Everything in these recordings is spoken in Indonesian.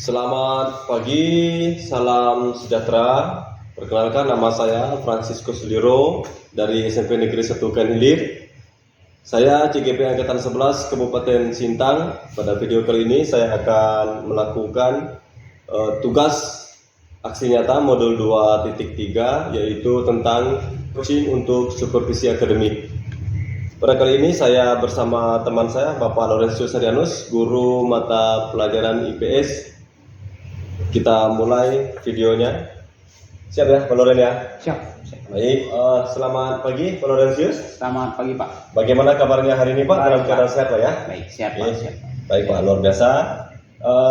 Selamat pagi, salam sejahtera. Perkenalkan, nama saya Francisco Suliro dari SMP Negeri 1 Kanhilir. Saya CGP Angkatan 11 Kabupaten Sintang. Pada video kali ini saya akan melakukan tugas aksi nyata modul 2.3, yaitu tentang coaching untuk supervisi akademik. Pada kali ini saya bersama teman saya, Bapak Lorenzius Arianus, guru mata pelajaran IPS. Kita mulai videonya. Siap ya, Pak Loren ya? Siap. Baik, selamat pagi Pak Lorenzius. Selamat pagi Pak. Bagaimana kabarnya hari ini Pak? Baik, Dalam keadaan Pak. sehat Pak ya? Baik, siap Pak. Siap. Baik Pak, luar biasa.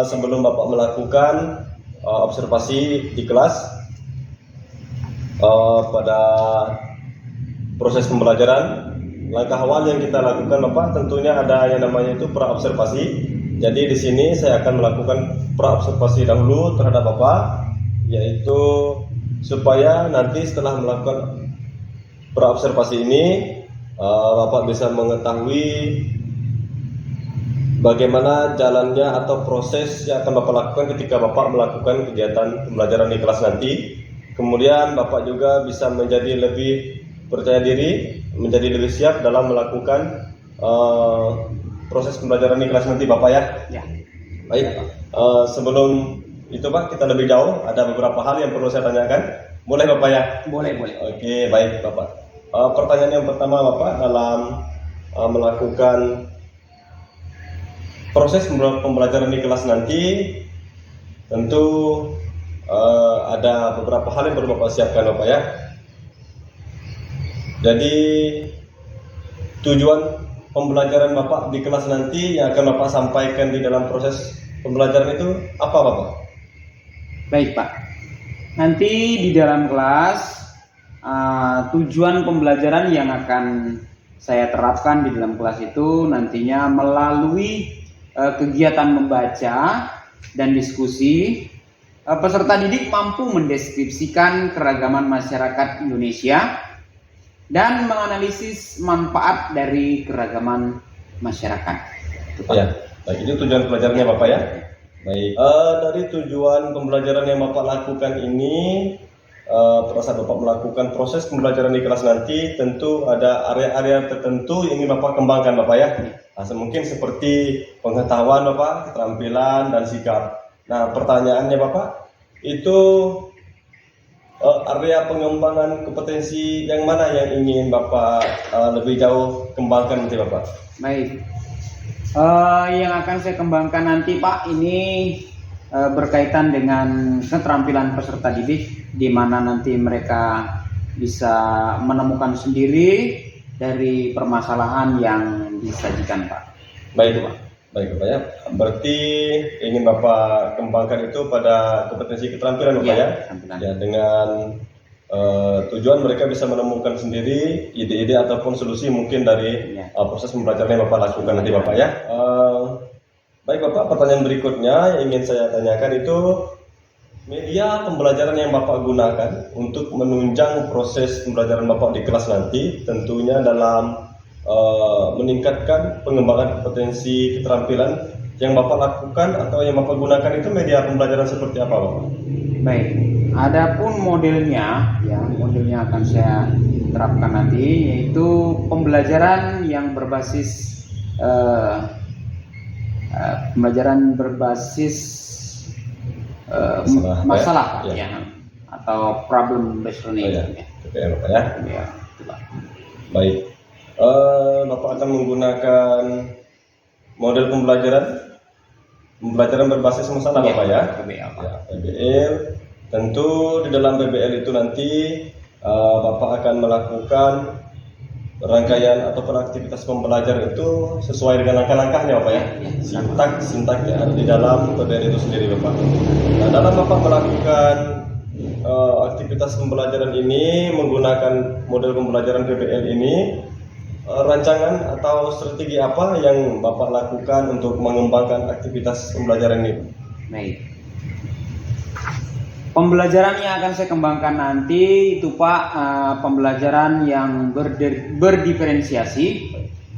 Sebelum Bapak melakukan observasi di kelas pada proses pembelajaran, langkah awal yang kita lakukan Bapak tentunya ada yang namanya itu pra-observasi. Jadi di sini saya akan melakukan pra-observasi dahulu terhadap Bapak, yaitu supaya nanti setelah melakukan pra-observasi ini Bapak bisa mengetahui bagaimana jalannya atau proses yang akan Bapak lakukan ketika Bapak melakukan kegiatan pembelajaran di kelas nanti. Kemudian Bapak juga bisa menjadi lebih percaya diri, menjadi lebih siap dalam melakukan proses pembelajaran di kelas nanti Bapak ya. Ya. Baik, sebelum itu Pak, kita lebih jauh, ada beberapa hal yang perlu saya tanyakan. Boleh Bapak ya? Boleh. Oke, baik Bapak. Pertanyaan yang pertama Bapak, dalam melakukan proses pembelajaran di kelas nanti, tentu ada beberapa hal yang perlu Bapak siapkan Bapak ya. Jadi tujuan pembelajaran Bapak di kelas nanti yang akan Bapak sampaikan di dalam proses pembelajaran itu apa Bapak? Baik Pak. Nanti di dalam kelas tujuan pembelajaran yang akan saya terapkan di dalam kelas itu nantinya melalui kegiatan membaca dan diskusi, peserta didik mampu mendeskripsikan keragaman masyarakat Indonesia dan menganalisis manfaat dari keragaman masyarakat. Ya, baik, itu tujuan pelajarannya Bapak ya. Baik, dari tujuan pembelajaran yang Bapak lakukan ini, pada saat Bapak melakukan proses pembelajaran di kelas nanti, tentu ada area-area tertentu yang ingin Bapak kembangkan Bapak ya. Mungkin seperti pengetahuan Bapak, keterampilan dan sikap. Nah, pertanyaannya Bapak, itu area pengembangan kompetensi yang mana yang ingin Bapak lebih jauh kembangkan nanti Bapak? Baik, yang akan saya kembangkan nanti Pak ini berkaitan dengan keterampilan peserta didik, di mana nanti mereka bisa menemukan sendiri dari permasalahan yang disajikan Pak. Baik Pak. Baik Bapak ya, berarti ingin Bapak kembangkan itu pada kompetensi keterampilan Bapak ya? Ya, dengan tujuan mereka bisa menemukan sendiri ide-ide ataupun solusi mungkin dari proses pembelajaran yang Bapak lakukan nanti Bapak ya. Baik Bapak, pertanyaan berikutnya yang ingin saya tanyakan itu media pembelajaran yang Bapak gunakan untuk menunjang proses pembelajaran Bapak di kelas nanti, tentunya dalam meningkatkan pengembangan kompetensi keterampilan yang Bapak lakukan atau yang Bapak gunakan itu media pembelajaran seperti apa Bapak? Baik, adapun modelnya akan saya terapkan nanti, yaitu pembelajaran yang berbasis masalah ya, atau problem based learning. Ya, Bapak ya. Baik. Bapak akan menggunakan model pembelajaran berbasis masalah Bapak ya? PBL. Tentu di dalam PBL itu nanti Bapak akan melakukan rangkaian ataupun aktivitas pembelajaran itu sesuai dengan langkah-langkahnya Bapak ya? Sintak ya, di dalam PBL itu sendiri Bapak. Nah, dalam Bapak melakukan aktivitas pembelajaran ini menggunakan model pembelajaran PBL ini, rancangan atau strategi apa yang Bapak lakukan untuk mengembangkan aktivitas pembelajaran ini? Baik. Pembelajaran yang akan saya kembangkan nanti itu Pak, pembelajaran yang berdiferensiasi,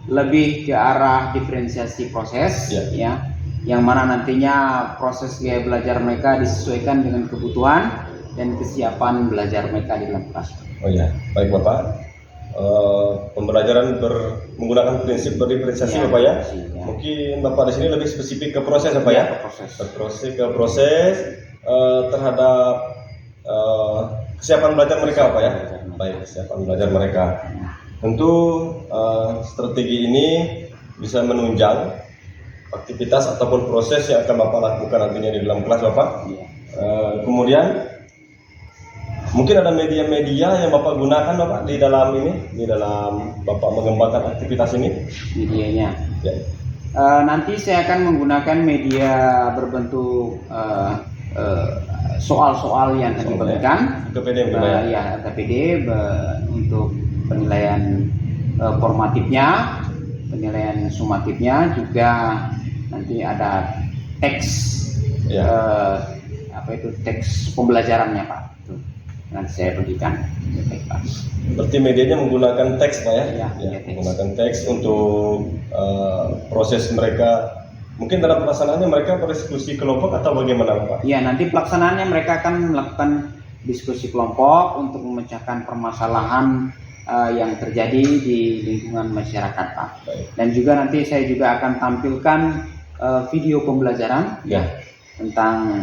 lebih ke arah diferensiasi proses ya. yang mana nantinya proses gaya belajar mereka disesuaikan dengan kebutuhan dan kesiapan belajar mereka di dalam kelas. Oh ya, baik Bapak. Pembelajaran menggunakan prinsip berdiferensiasi Ya, Bapak ya. ya. Mungkin Bapak di sini lebih spesifik ke proses Bapak ya. Ke proses terhadap kesiapan belajar mereka Bapak ya. Baik, kesiapan belajar mereka. Tentu strategi ini bisa menunjang aktivitas ataupun proses yang akan Bapak lakukan nantinya di dalam kelas Bapak. Kemudian mungkin ada media-media yang Bapak gunakan Bapak di dalam Bapak mengembangkan aktivitas ini. Medianya. Ya. Nanti saya akan menggunakan media berbentuk soal-soal yang tadi diberikan. KPD ya, KPD untuk penilaian formatifnya, penilaian sumatifnya, juga nanti ada teks ya. Teks pembelajarannya Pak. Itu nanti saya berikan. Berarti medianya menggunakan teks Pak ya? Ya, teks. Menggunakan teks untuk proses mereka. Mungkin dalam pelaksanaannya mereka berdiskusi kelompok atau bagaimana Pak? Ya, nanti pelaksanaannya mereka akan melakukan diskusi kelompok untuk memecahkan permasalahan yang terjadi di lingkungan masyarakat Pak. Baik. Dan juga nanti saya juga akan tampilkan video pembelajaran Ya. tentang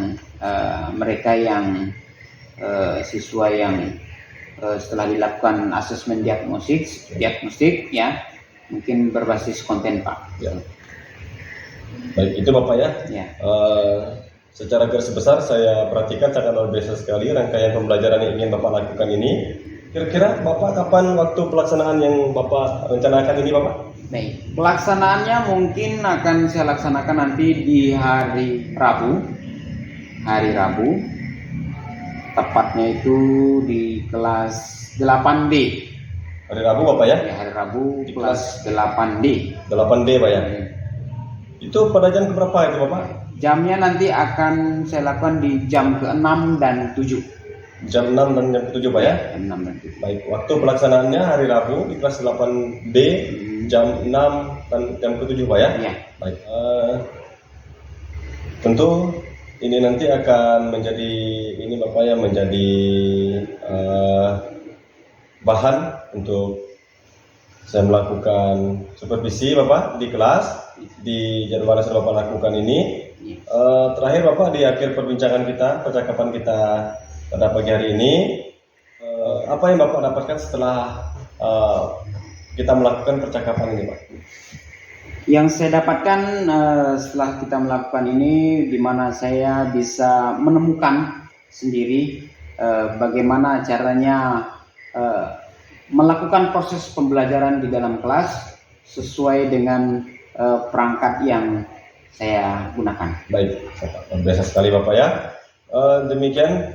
mereka yang siswa yang setelah dilakukan asesmen diagnostik ya, mungkin berbasis konten Pak. Ya. Baik, itu Bapak ya. Ya. Secara garis besar saya perhatikan sangat luar biasa sekali rangkaian pembelajaran yang ingin Bapak lakukan ini. Kira-kira Bapak kapan waktu pelaksanaan yang Bapak rencanakan ini Bapak? Baik, pelaksanaannya mungkin akan saya laksanakan nanti di hari Rabu. Hari Rabu. Tepatnya itu di kelas 8D. Hari Rabu Bapak ya? Ya, hari Rabu Di kelas 8D. 8D Pak ya? Itu pada jam keberapa itu Bapak? Jamnya nanti akan saya lakukan di jam ke-6 dan 7. Jam 6 dan jam ke-7 Pak ya? Jam 6 dan 7. Baik, waktu pelaksanaannya hari Rabu di kelas 8B jam 6 dan jam ke-7 Pak ya? Ya. Baik, tentu ini nanti akan menjadi Bapak ya, menjadi bahan untuk saya melakukan supervisi Bapak di kelas di jadwal yang sudah Bapak lakukan ini. Terakhir Bapak, di akhir perbincangan kita, percakapan kita pada pagi hari ini, apa yang Bapak dapatkan setelah kita melakukan percakapan ini Pak? Yang saya dapatkan setelah kita melakukan ini, di mana saya bisa menemukan sendiri bagaimana caranya melakukan proses pembelajaran di dalam kelas sesuai dengan perangkat yang saya gunakan. Baik, biasa sekali Bapak ya. Demikian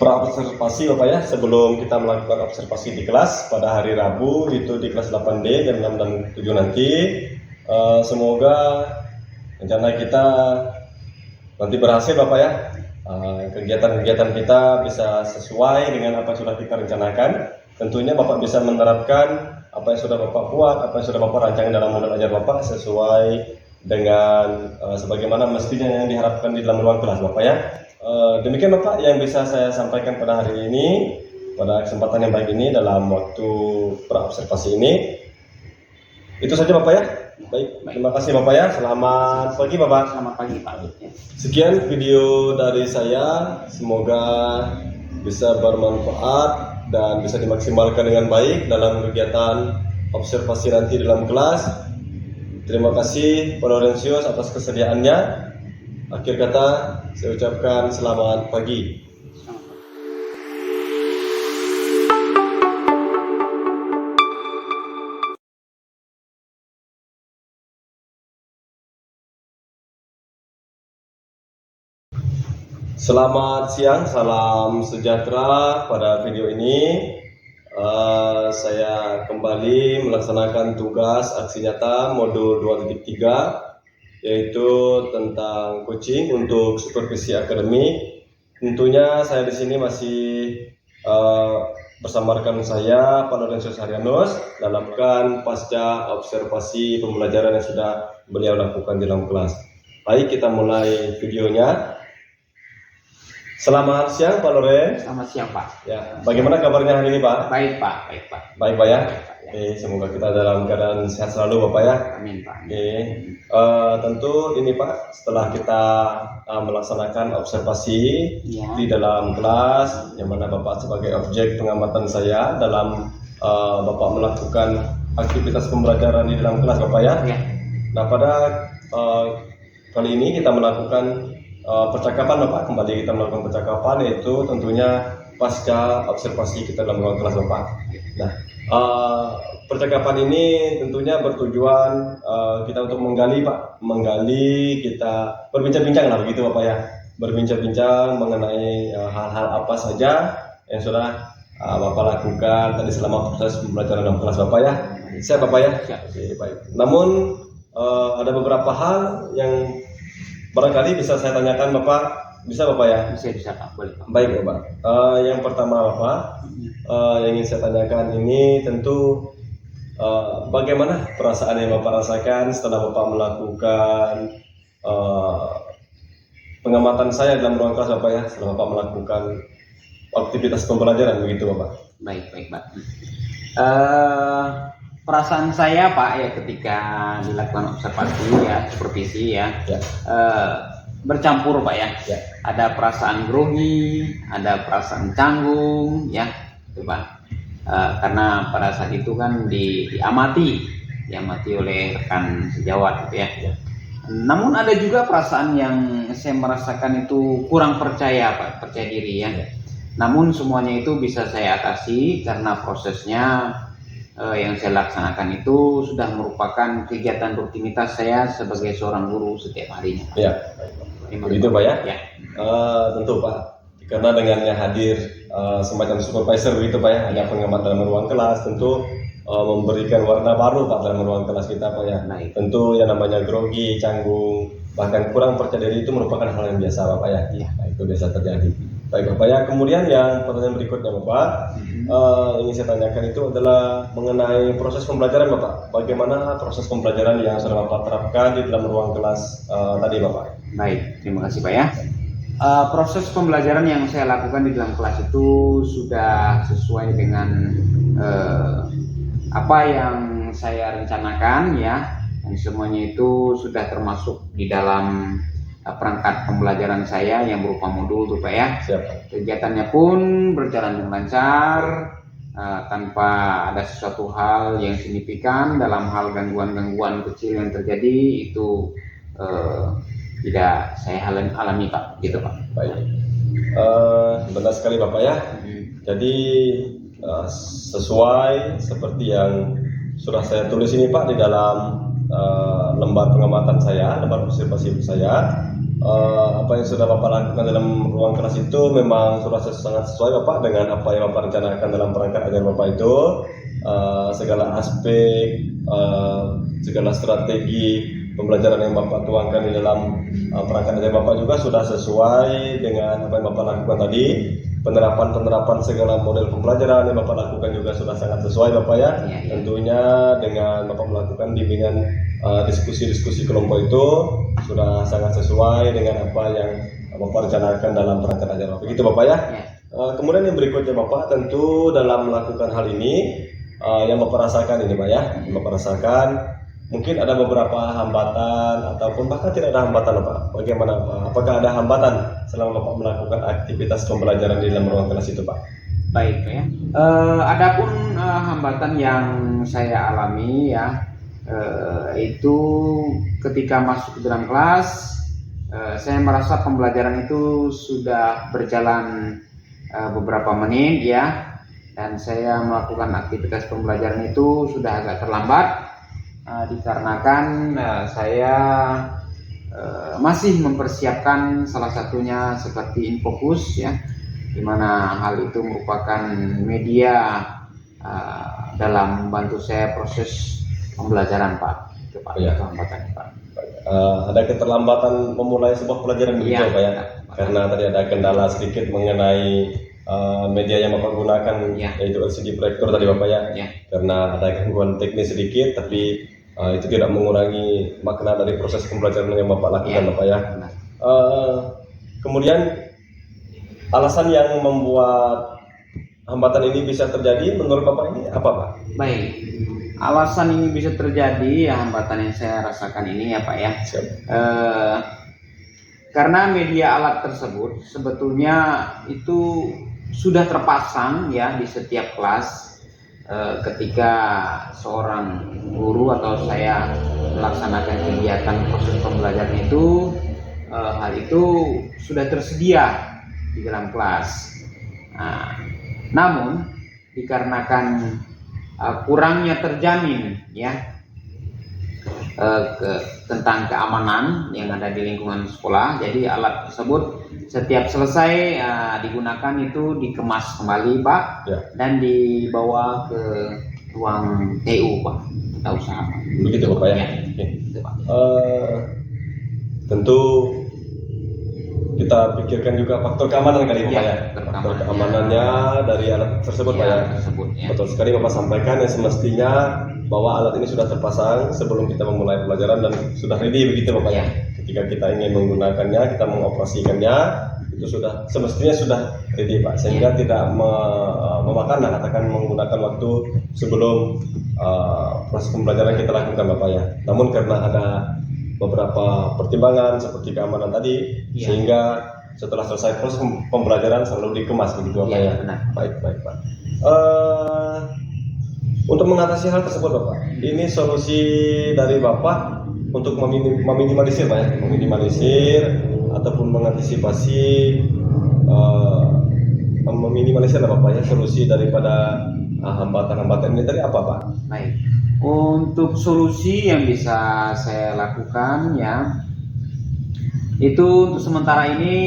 praobservasi Bapak ya, sebelum kita melakukan observasi di kelas pada hari Rabu itu di kelas 8D jam 6 dan 7 nanti. Semoga rencana kita nanti berhasil Bapak ya. Kegiatan-kegiatan kita bisa sesuai dengan apa yang sudah kita rencanakan. Tentunya Bapak bisa menerapkan apa yang sudah Bapak buat, apa yang sudah Bapak rancang dalam modul ajar Bapak sesuai dengan sebagaimana mestinya yang diharapkan di dalam ruang kelas Bapak ya. Demikian Bapak yang bisa saya sampaikan pada hari ini, pada kesempatan yang baik ini dalam waktu praobservasi ini. Itu saja Bapak ya. Baik, terima kasih Bapak ya. Selamat pagi Bapak. Selamat pagi Pak. Sekian video dari saya, semoga bisa bermanfaat dan bisa dimaksimalkan dengan baik dalam kegiatan observasi nanti dalam kelas. Terima kasih Pak Laurentius atas kesediaannya. Akhir kata saya ucapkan selamat pagi. Selamat siang, salam sejahtera. Pada video ini saya kembali melaksanakan tugas aksi nyata modul 2.3, yaitu tentang coaching untuk supervisi akademik. Tentunya saya di sini masih bersama rekan saya, Pak Lorenzo Sarianus, dalamkan pasca observasi pembelajaran yang sudah beliau lakukan di dalam kelas. Baik, kita mulai videonya. Selamat siang Pak Loren. Selamat siang Pak. Ya, bagaimana kabarnya hari ini Pak? Baik Pak, baik Pak. Baik Pak ya. Baik, Pak, ya. Semoga kita dalam keadaan sehat selalu Bapak ya. Amin Pak. Tentu ini Pak, setelah kita melaksanakan observasi Ya. di dalam kelas, yang mana Bapak sebagai objek pengamatan saya dalam Bapak melakukan aktivitas pembelajaran di dalam kelas Bapak ya. Ya. Nah pada kali ini kita melakukan percakapan Bapak, kembali kita melakukan percakapan, yaitu tentunya pasca observasi kita dalam ruang kelas Bapak. Nah, percakapan ini tentunya bertujuan kita untuk menggali Pak, kita berbincang-bincang lah begitu Bapak ya, berbincang-bincang mengenai hal-hal apa saja yang sudah Bapak lakukan tadi selama proses pembelajaran dalam kelas Bapak ya. Siap Bapak ya? Siap. Oke, baik. Namun ada beberapa hal yang barangkali bisa saya tanyakan Bapak, bisa Bapak ya? Bisa Pak, boleh Pak. Baik Bapak. Yang pertama Bapak, yang ingin saya tanyakan ini tentu bagaimana perasaan yang Bapak rasakan setelah Bapak melakukan pengamatan saya dalam ruang kelas Bapak ya, setelah Bapak melakukan aktivitas pembelajaran begitu Bapak. Baik Pak. Perasaan saya Pak ya ketika dilakukan observasi ya, supervisi ya, bercampur Pak ya. Ada perasaan grogi, ada perasaan canggung ya, itu Pak. Karena pada saat itu kan diamati oleh rekan sejawat gitu ya. Namun ada juga perasaan yang saya merasakan itu kurang percaya Pak, percaya diri ya. Namun semuanya itu bisa saya atasi karena prosesnya yang saya laksanakan itu sudah merupakan kegiatan rutinitas saya sebagai seorang guru setiap harinya. Ya, begitu Pak ya. Ya. Tentu Pak, karena dengannya hadir semacam supervisor begitu Pak ya, ada pengamat dalam ruang kelas, tentu memberikan warna baru Pak dalam ruang kelas kita Pak ya. Baik. Tentu yang namanya grogi, canggung, bahkan kurang percaya diri itu merupakan hal yang biasa Bapak ya. Ya. Nah, itu biasa terjadi. Baik Bapak ya, kemudian yang pertanyaan berikutnya Bapak, ingin saya tanyakan itu adalah mengenai proses pembelajaran Bapak. Bagaimana proses pembelajaran yang sudah Bapak terapkan di dalam ruang kelas tadi Bapak? Baik, terima kasih Pak ya. Proses pembelajaran yang saya lakukan di dalam kelas itu sudah sesuai dengan apa yang saya rencanakan ya, dan semuanya itu sudah termasuk di dalam perangkat pembelajaran saya yang berupa modul tuh Pak ya. Siap. Kegiatannya pun berjalan dengan lancar tanpa ada sesuatu hal yang signifikan. Dalam hal gangguan-gangguan kecil yang terjadi itu tidak saya alami Pak, gitu Pak. Baik. Benar sekali Bapak ya. Jadi sesuai seperti yang sudah saya tulis ini Pak di dalam lembar pengamatan saya, lembar observasi saya, apa yang sudah Bapak lakukan dalam ruang kelas itu memang sudah sangat sesuai Bapak dengan apa yang Bapak rencanakan dalam perangkat ajar Bapak itu. Segala aspek, segala strategi pembelajaran yang Bapak tuangkan di dalam perangkat ajar Bapak juga sudah sesuai dengan apa yang Bapak lakukan tadi. Penerapan segala model pembelajaran yang Bapak lakukan juga sudah sangat sesuai Bapak ya. Tentunya dengan Bapak melakukan bimbingan diskusi-diskusi kelompok itu sudah sangat sesuai dengan apa yang Bapak rencanakan dalam perangkat ajar Bapak. Begitu Bapak ya. Kemudian yang berikutnya Bapak, tentu dalam melakukan hal ini yang Bapak rasakan ini Pak ya, yang Bapak rasakan mungkin ada beberapa hambatan ataupun bahkan tidak ada hambatan Pak. Bagaimana Pak? Apakah ada hambatan selama Bapak melakukan aktivitas pembelajaran di dalam ruang kelas itu Pak? Baik Pak ya. Adapun hambatan yang saya alami ya, itu ketika masuk ke dalam kelas, saya merasa pembelajaran itu sudah berjalan beberapa menit ya, dan saya melakukan aktivitas pembelajaran itu sudah agak terlambat. Dikarenakan saya masih mempersiapkan salah satunya seperti Infocus ya, dimana hal itu merupakan media dalam membantu saya proses pembelajaran Pak. Itu Pak, ya. Itu hambatannya Pak. Ada keterlambatan memulai sebuah pelajaran begitu ya, Pak ya, karena tadi ada kendala sedikit mengenai media yang Bapak gunakan, Ya. yaitu LCD proyektor tadi Bapak ya. Ya. Karena ada gangguan teknis sedikit, tapi itu tidak mengurangi makna dari proses pembelajaran yang Bapak lakukan Ya. Bapak ya. Benar. Kemudian alasan yang membuat hambatan ini bisa terjadi menurut Bapak ini apa Pak? Baik, alasan ini bisa terjadi, hambatan yang saya rasakan ini ya Pak ya. Siap. Karena media alat tersebut sebetulnya itu sudah terpasang ya di setiap kelas. Ketika seorang guru atau saya melaksanakan kegiatan proses pembelajaran itu, hal itu sudah tersedia di dalam kelas. Namun dikarenakan kurangnya terjamin ya tentang keamanan yang ada di lingkungan sekolah, jadi alat tersebut setiap selesai digunakan itu dikemas kembali Pak Ya. dan dibawa ke ruang TU Pak, kita usaha Pak. Begitu Bapak ya. Ya, Oke. gitu, Pak. Tentu kita pikirkan juga faktor keamanan kali Bapak Ya, ya. Faktor keamanannya dari alat tersebut Pak ya. Tersebut ya. Betul sekali Bapak sampaikan, yang semestinya bahwa alat ini sudah terpasang sebelum kita memulai pelajaran dan sudah ready begitu Bapak ya. Ketika kita ingin menggunakannya, kita mengoperasikannya, itu semestinya sudah ready Pak, sehingga tidak memakan, katakan menggunakan waktu sebelum proses pembelajaran kita lakukan Bapak ya. Namun karena ada beberapa pertimbangan seperti keamanan tadi, Ya. sehingga setelah selesai proses pembelajaran selalu dikemas begitu Bapak ya. Benar. Baik Pak. Untuk mengatasi hal tersebut Bapak, ini solusi dari Bapak untuk meminimalisir Pak ya, meminimalisir ataupun mengantisipasi meminimalisir Bapak ya, solusi daripada hambatan-hambatan ini tadi apa Pak? Baik. Untuk solusi yang bisa saya lakukan ya, itu untuk sementara ini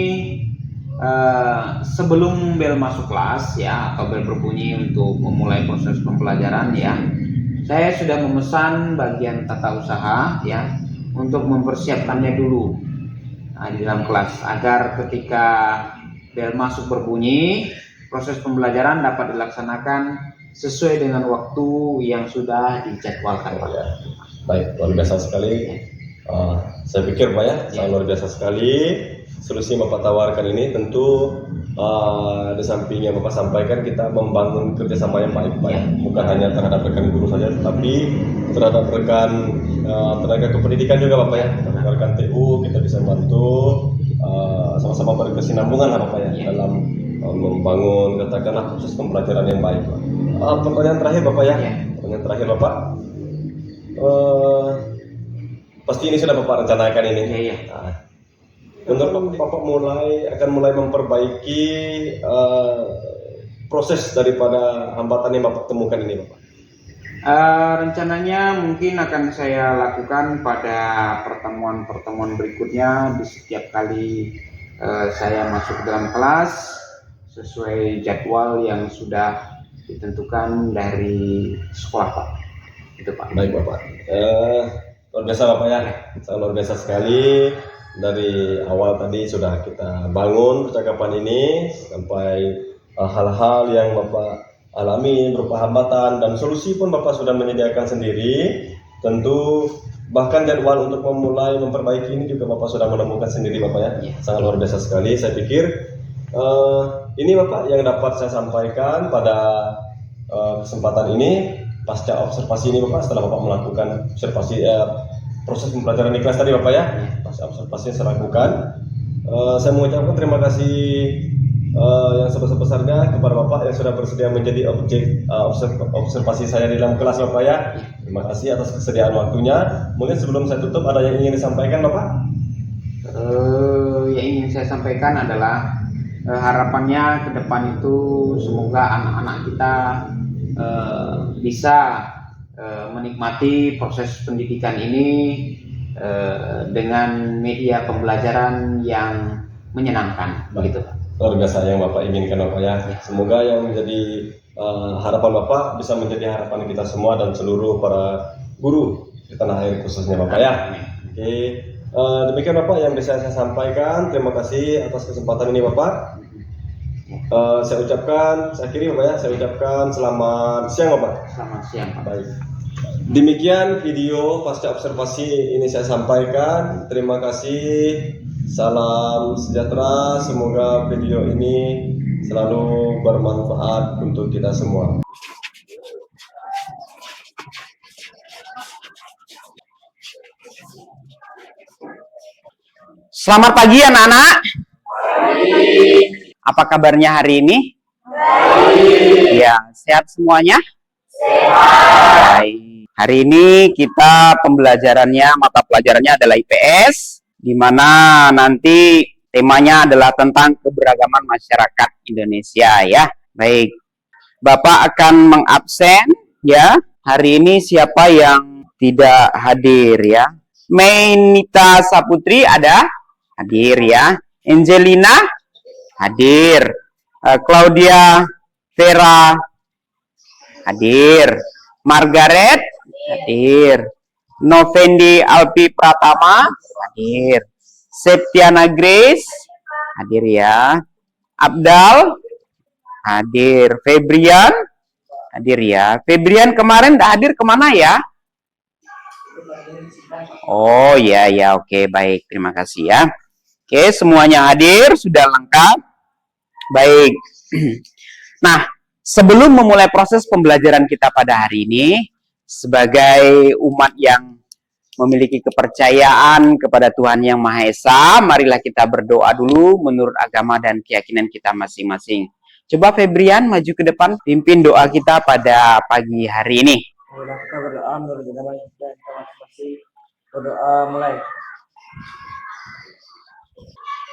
sebelum bel masuk kelas ya atau bel berbunyi untuk memulai proses pembelajaran ya, saya sudah memesan bagian tata usaha ya untuk mempersiapkannya dulu di dalam kelas agar ketika bel masuk berbunyi proses pembelajaran dapat dilaksanakan sesuai dengan waktu yang sudah dijadwalkan Pak. Ya. Baik, luar biasa sekali. Saya pikir Pak ya, sangat luar biasa sekali. Solusi yang Bapak tawarkan ini tentu di samping yang Bapak sampaikan, kita membangun kerjasama yang baik Pak ya. Bukan hanya terhadap rekan guru saja, tetapi terhadap rekan tenaga kependidikan juga Bapak ya. Rekan TU kita bisa bantu sama-sama berkesinambungan lah Bapak ya dalam membangun katakanlah proses pembelajaran yang baik Pak. Pertanyaan terakhir Bapak ya. Pertanyaan terakhir Bapak. Pasti ini sudah Bapak rencanakan ini. Iya. Menurut Bapak akan mulai memperbaiki proses daripada hambatan yang Bapak temukan ini Bapak? Rencananya mungkin akan saya lakukan pada pertemuan-pertemuan berikutnya di setiap kali saya masuk dalam kelas sesuai jadwal yang sudah ditentukan dari sekolah Pak. Itu Pak. Baik Bapak. Luar biasa Bapak ya. Sangat luar biasa sekali. Dari awal tadi sudah kita bangun percakapan ini sampai hal-hal yang Bapak alami berupa hambatan dan solusi pun Bapak sudah menyediakan sendiri. Tentu bahkan jadwal untuk memulai memperbaiki ini juga Bapak sudah menemukan sendiri Bapak ya. Sangat luar biasa sekali. Saya pikir ini Bapak yang dapat saya sampaikan pada kesempatan ini. Pasca observasi ini Bapak, setelah Bapak melakukan observasi proses pembelajaran di kelas tadi Bapak ya, pasca observasi yang saya lakukan, saya mengucapkan terima kasih yang sebesar-besarnya kepada Bapak yang sudah bersedia menjadi objek observasi saya di dalam kelas Bapak ya. Terima kasih atas kesediaan waktunya. Mungkin sebelum saya tutup ada yang ingin disampaikan Bapak? Yang ingin saya sampaikan adalah harapannya ke depan itu semoga anak-anak kita bisa menikmati proses pendidikan ini dengan media pembelajaran yang menyenangkan. Begitu Pak. Luar biasa yang Bapak inginkan Bapak ya. Semoga yang menjadi harapan Bapak bisa menjadi harapan kita semua dan seluruh para guru di tanah air khususnya Bapak ya. Oke, demikian Bapak yang bisa saya sampaikan. Terima kasih atas kesempatan ini Bapak. Saya akhiri Bapak ya, saya ucapkan selamat siang Bapak. Selamat siang Pak. Baik. Demikian video pasca observasi ini saya sampaikan. Terima kasih. Salam sejahtera. Semoga video ini selalu bermanfaat untuk kita semua. Selamat pagi anak-anak. Apa kabarnya hari ini? Baik. Ya, sehat semuanya? Sehat. Baik. Hari ini kita mata pelajarannya adalah IPS, di mana nanti temanya adalah tentang keberagaman masyarakat Indonesia ya. Baik. Bapak akan mengabsen ya. Hari ini siapa yang tidak hadir ya? Mainita Saputri ada? Hadir ya. Angelina hadir. Claudia Vera hadir. Margaret hadir. Novendi Alpi Pratama hadir. Septiana Grace hadir ya. Abdal hadir. Febrian hadir ya. Febrian kemarin hadir kemana ya? Oh ya ya, oke, baik, terima kasih ya. Oke, semuanya hadir, sudah lengkap. Baik. Nah, sebelum memulai proses pembelajaran kita pada hari ini, sebagai umat yang memiliki kepercayaan kepada Tuhan Yang Maha Esa, marilah kita berdoa dulu menurut agama dan keyakinan kita masing-masing. Coba Febrian maju ke depan, pimpin doa kita pada pagi hari ini. Kita berdoa menurut agama dan kita masing-masing. Berdoa mulai.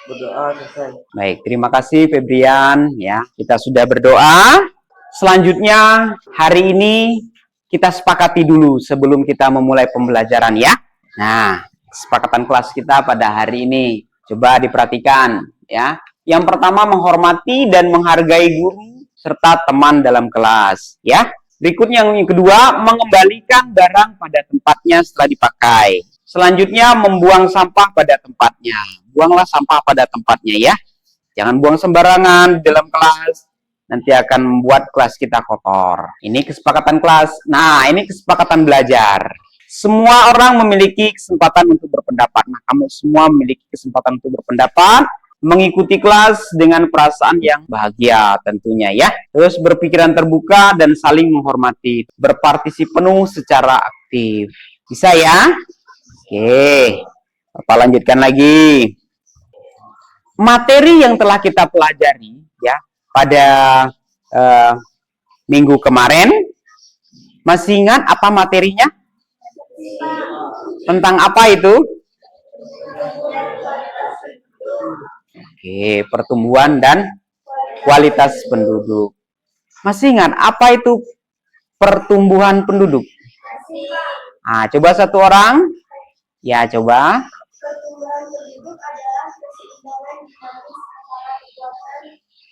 Berdoa selesai. Baik, terima kasih Febrian ya. Kita sudah berdoa. Selanjutnya hari ini kita sepakati dulu sebelum kita memulai pembelajaran ya. Nah, kesepakatan kelas kita pada hari ini coba diperhatikan ya. Yang pertama, menghormati dan menghargai guru serta teman dalam kelas ya. Berikutnya yang kedua, mengembalikan barang pada tempatnya setelah dipakai. Selanjutnya, membuang sampah pada tempatnya. Buanglah sampah pada tempatnya ya. Jangan buang sembarangan di dalam kelas. Nanti akan membuat kelas kita kotor. Ini kesepakatan kelas. Nah, ini kesepakatan belajar. Semua orang memiliki kesempatan untuk berpendapat. Nah, kamu semua memiliki kesempatan untuk berpendapat. Mengikuti kelas dengan perasaan yang bahagia tentunya ya. Terus berpikiran terbuka dan saling menghormati. Berpartisipasi penuh secara aktif. Bisa ya? Oke, Bapak lanjutkan lagi. Materi yang telah kita pelajari ya pada minggu kemarin, masih ingat apa materinya? Tentang apa itu? Oke, pertumbuhan dan kualitas penduduk. Masih ingat apa itu pertumbuhan penduduk? Nah, coba satu orang. Ya, coba. Pertumbuhan penduduk adalah keseimbangan dinamis antara kekuatan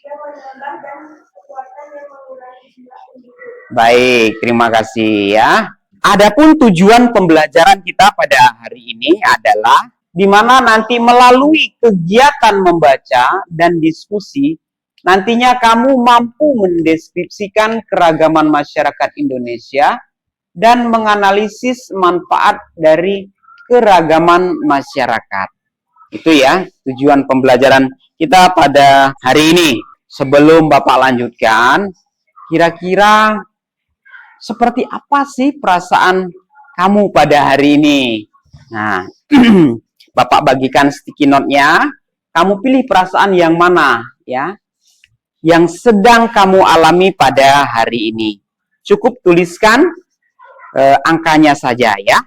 yang menambah dan kekuatan yang mengurangi jumlah penduduk. Baik, terima kasih ya. Adapun tujuan pembelajaran kita pada hari ini adalah di mana nanti melalui kegiatan membaca dan diskusi, nantinya kamu mampu mendeskripsikan keragaman masyarakat Indonesia dan menganalisis manfaat dari keragaman masyarakat. Itu ya tujuan pembelajaran kita pada hari ini. Sebelum Bapak lanjutkan, kira-kira seperti apa sih perasaan kamu pada hari ini? Nah, Bapak bagikan sticky note-nya. Kamu pilih perasaan yang mana ya? Yang sedang kamu alami pada hari ini. Cukup tuliskan angkanya saja ya.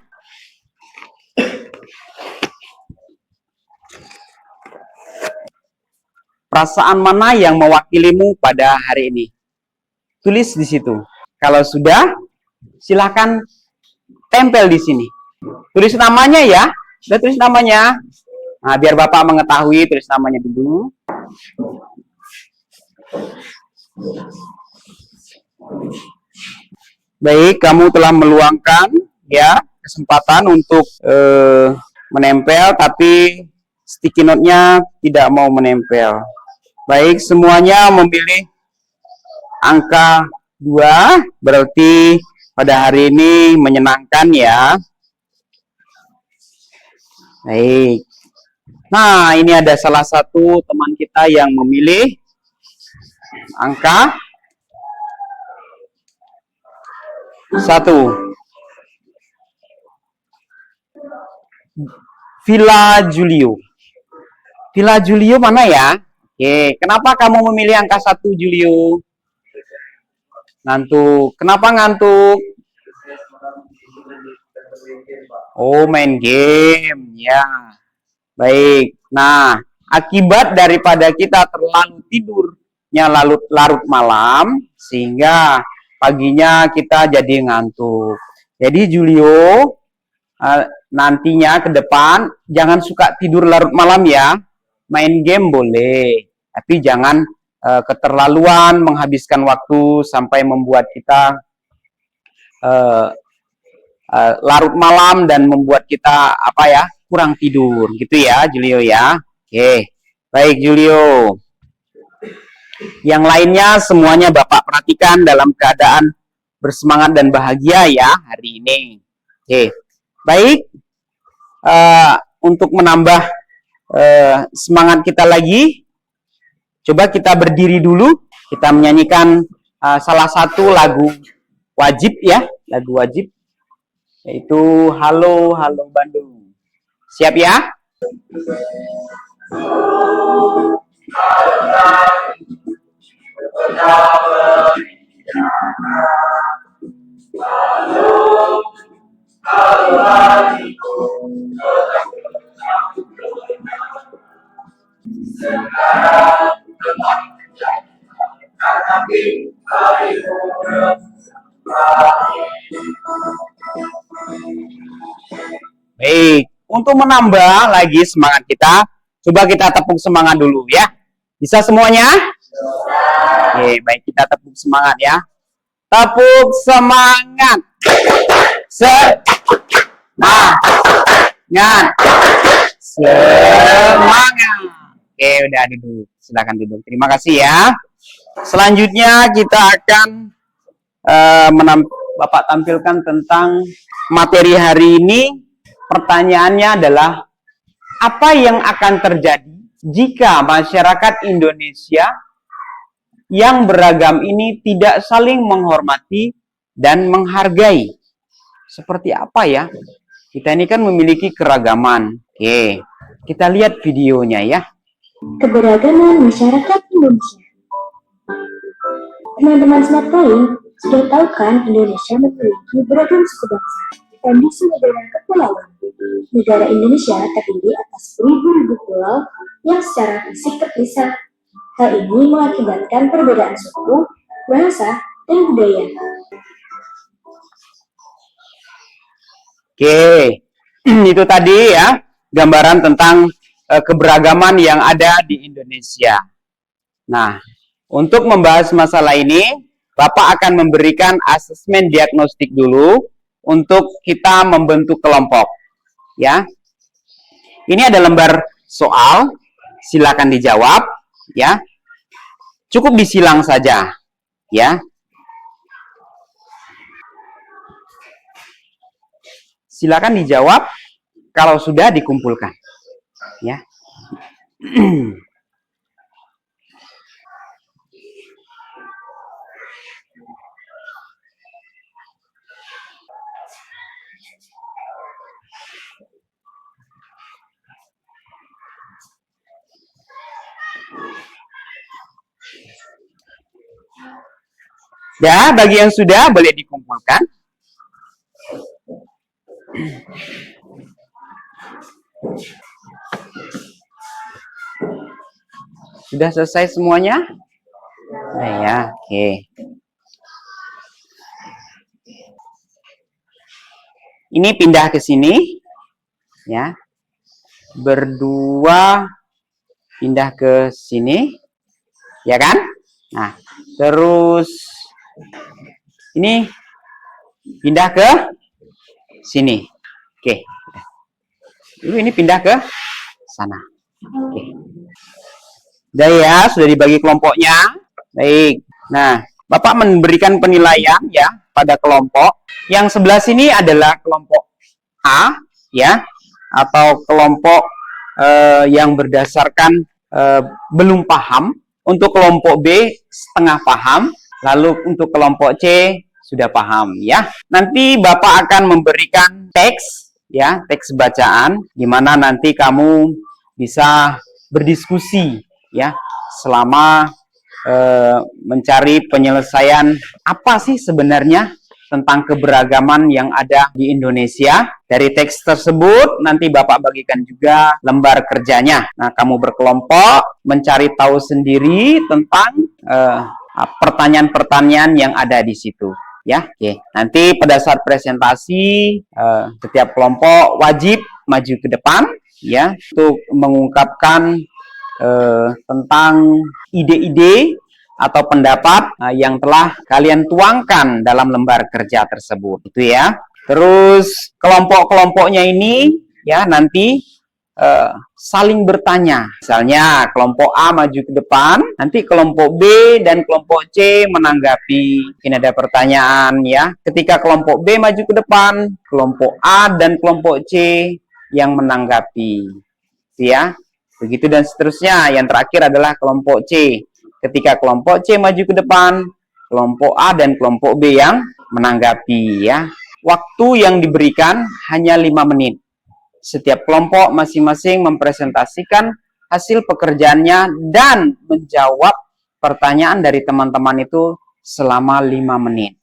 Perasaan mana yang mewakilimu pada hari ini? Tulis di situ. Kalau sudah, silakan tempel di sini. Tulis namanya ya. Sudah tulis namanya. Nah, biar Bapak mengetahui, tulis namanya dulu. Baik, kamu telah meluangkan ya kesempatan untuk menempel, tapi sticky note-nya tidak mau menempel. Baik, semuanya memilih angka 2, berarti pada hari ini menyenangkan ya. Baik. Nah, ini ada salah satu teman kita yang memilih angka 1. Villa Julio. Villa Julio mana ya? Oke, kenapa kamu memilih angka 1, Julio? Ngantuk. Kenapa ngantuk? Oh, main game. Ya. Baik. Nah, akibat daripada kita terlalu tidurnya larut malam, sehingga paginya kita jadi ngantuk. Jadi Julio, nantinya ke depan jangan suka tidur larut malam ya. Main game boleh, tapi jangan keterlaluan menghabiskan waktu sampai membuat kita larut malam dan membuat kita kurang tidur gitu ya, Julio ya. Oke, baik Julio. Yang lainnya semuanya Bapak perhatikan dalam keadaan bersemangat dan bahagia ya hari ini. Oke, baik. Untuk menambah semangat kita lagi, coba kita berdiri dulu. Kita menyanyikan salah satu lagu wajib ya, lagu wajib, yaitu Halo Halo Bandung. Siap ya? Baik, untuk menambah lagi semangat kita, coba kita tepuk semangat dulu ya. Bisa semuanya? Oke, baik, kita tepuk semangat ya. Tepuk semangat. Semangat. Semangat. Oke, udah duduk. Silakan duduk. Terima kasih ya. Selanjutnya kita akan Bapak tampilkan tentang materi hari ini. Pertanyaannya adalah, apa yang akan terjadi jika masyarakat Indonesia yang beragam ini tidak saling menghormati dan menghargai? Seperti apa ya? Kita ini kan memiliki keragaman. Oke, kita lihat videonya ya. Keberagaman masyarakat Indonesia. Teman-teman Smart Point, sudah tahu kan Indonesia memiliki beragam suku bangsa, kondisi negara kepulauan. Negara Indonesia terdiri atas beribu-ribu pulau yang secara fisik terpisah. Hal ini mengakibatkan perbedaan suku, bahasa, dan budaya. Oke, itu tadi ya gambaran tentang keberagaman yang ada di Indonesia. Nah, untuk membahas masalah ini, Bapak akan memberikan asesmen diagnostik dulu untuk kita membentuk kelompok. Ya, ini ada lembar soal, silakan dijawab. Ya, cukup disilang saja. Ya, silakan dijawab kalau sudah dikumpulkan. Ya. Ya, bagi yang sudah boleh dikumpulkan. Sudah selesai semuanya? Nah, ya, oke. Ini pindah ke sini, ya. Berdua pindah ke sini, ya kan? Nah, terus ini pindah ke sini. Oke. Lalu ini pindah ke sana. Oke. Udah ya, sudah dibagi kelompoknya. Baik. Nah, Bapak memberikan penilaian ya pada kelompok. Yang sebelah sini adalah kelompok A ya, atau kelompok yang berdasarkan belum paham. Untuk kelompok B setengah paham. Lalu untuk kelompok C sudah paham ya. Nanti Bapak akan memberikan teks ya, teks bacaan di mana nanti kamu bisa berdiskusi ya selama mencari penyelesaian apa sih sebenarnya tentang keberagaman yang ada di Indonesia. Dari teks tersebut nanti Bapak bagikan juga lembar kerjanya. Nah, kamu berkelompok mencari tahu sendiri tentang pertanyaan-pertanyaan yang ada di situ. Ya, oke. Nanti pada saat presentasi setiap kelompok wajib maju ke depan ya untuk mengungkapkan tentang ide-ide atau pendapat yang telah kalian tuangkan dalam lembar kerja tersebut, itu ya. Terus kelompok-kelompoknya ini ya nanti saling bertanya. Misalnya kelompok A maju ke depan, nanti kelompok B dan kelompok C menanggapi. Ini ada pertanyaan ya. Ketika kelompok B maju ke depan, kelompok A dan kelompok C yang menanggapi. Ya. Begitu dan seterusnya. Yang terakhir adalah kelompok C. Ketika kelompok C maju ke depan, kelompok A dan kelompok B yang menanggapi ya. Waktu yang diberikan hanya 5 menit. Setiap kelompok masing-masing mempresentasikan hasil pekerjaannya dan menjawab pertanyaan dari teman-teman itu selama 5 menit.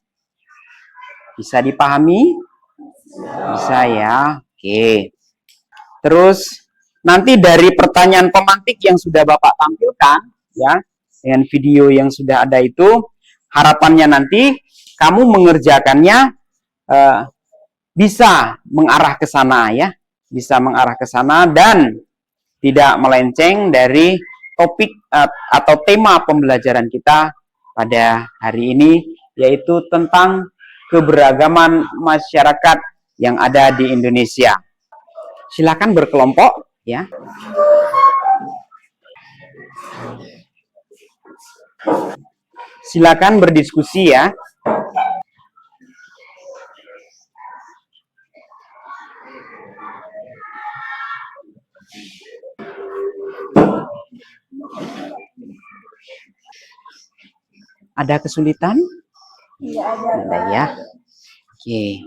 Bisa dipahami? Bisa ya. Oke. Terus nanti dari pertanyaan pemantik yang sudah Bapak tampilkan ya, dengan video yang sudah ada itu, harapannya nanti kamu mengerjakannya bisa mengarah ke sana ya, bisa mengarah ke sana dan tidak melenceng dari topik atau tema pembelajaran kita pada hari ini, yaitu tentang keberagaman masyarakat yang ada di Indonesia. Silakan berkelompok ya. Silakan berdiskusi ya. Ada kesulitan? Tidak ada ya. Oke.